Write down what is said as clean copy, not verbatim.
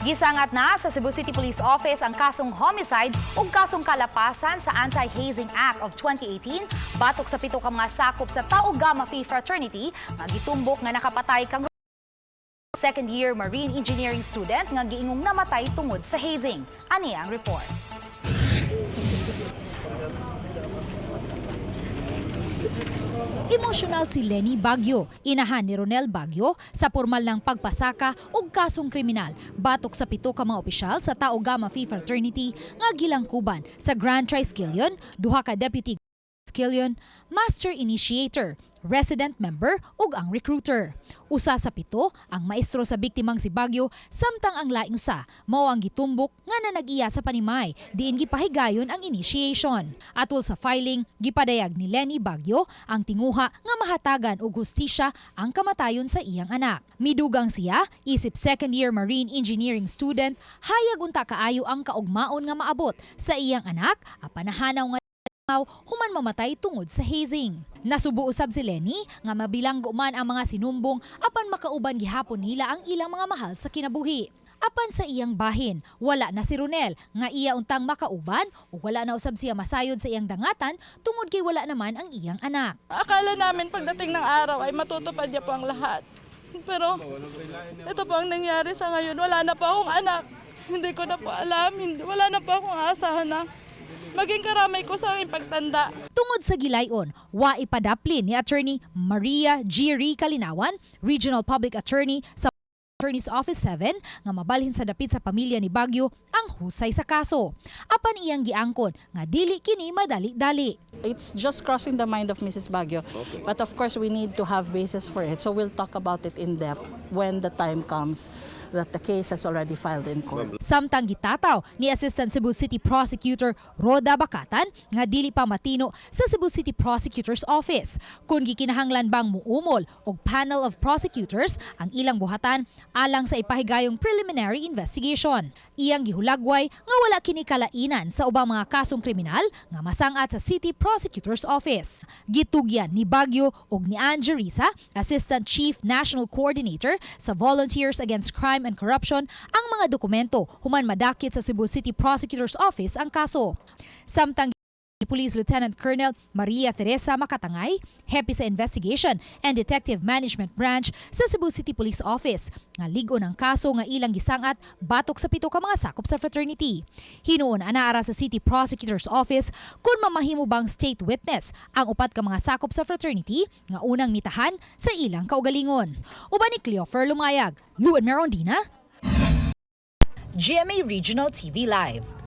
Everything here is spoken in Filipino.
Gisangat na sa Cebu City Police Office ang kasong homicide ug kasong kalapasan sa Anti-Hazing Act of 2018 batok sa 7 ka mga sakop sa Tau Gamma Phi Fraternity nga gitumbok nga nakapatay kang second-year marine engineering student nga giingong namatay tungod sa hazing. Ani ang report. Emosyonal si Lenny Baguio, inahan ni Ronel Baguio sa pormal ng pagpasaka ug kasong kriminal batok sa 7 ka mga opisyal sa Tau Gamma Phi Fraternity nga gilangkuban sa Grand Triskelion, 2 ka deputy Triskelion, master initiator, resident member ug ang recruiter. Usa sa 7 ang maestro sa biktimang si Baguio samtang ang laing usa mao ang gitumbok nga nanag-iya sa panimay diin gipahigayon ang initiation. Atol sa filing, gipadayag ni Lenny Baguio ang tinguha nga mahatagan og hustisya ang kamatayon sa iyang anak. Midugang siya isip second-year marine engineering student hayag unta kaayo ang kaugmaon nga maabot sa iyang anak apan nahanaw nga human mamatay tungod sa hazing. Nasubo usab si Lenny nga mabilanggo man ang mga sinumbong apan makauban gihapon nila ang ilang mga mahal sa kinabuhi. Apan sa iyang bahin, wala na si Ronel nga iya untang makauban o wala na usab siya masayod sa iyang dangatan tungod kay wala naman ang iyang anak. Akala namin pagdating ng araw ay matutupad niya po ang lahat. Pero ito po ang nangyari sa ngayon. Wala na po akong anak. Hindi ko na po alam. Wala na po akong aasahan na maging karamay ko sa aking pagtanda. Tungod sa gilayon, wa ipadaplin ni Attorney Maria G. Kalinawan, Regional Public Attorney sa Attorney's Office 7 nga mabalhin sa dapit sa pamilya ni Baguio ang husay sa kaso. Apan iyang giangkon nga dili kini madali-dali. It's just crossing the mind of Mrs. Baguio. Okay. But of course, we need to have basis for it. So we'll talk about it in depth when the time comes that the case has already filed in court. Samtang gitataw ni Assistant Cebu City Prosecutor Roda Bacatan nga dili pa matino sa Cebu City Prosecutor's Office kung gikinahanglan bang muumol og panel of prosecutors ang ilang buhatan alang sa ipahigayong preliminary investigation. Iyang gihulagway nga wala kini kalainan sa ubang mga kasong kriminal nga masangat sa City Prosecutor's Office. Gitugyan ni Baguio ug ni Angie Risa, Assistant Chief National Coordinator sa Volunteers Against Crime and Corruption, ang mga dokumento human madakit sa Cebu City Prosecutor's Office ang kaso. Samtang Police Lieutenant Colonel Maria Teresa Makatangay, hepe sa Investigation and Detective Management Branch sa Cebu City Police Office, nga ligon ang kaso nga ilang gisangat batok sa 7 ka mga sakop sa fraternity. Hinuon anaara sa City Prosecutor's Office kung mamahimo bang state witness ang 4 ka mga sakop sa fraternity nga unang mitahan sa ilang kaugalingon. Uban ni Cleofer Lumayag, Luen Merondina, GMA Regional TV Live.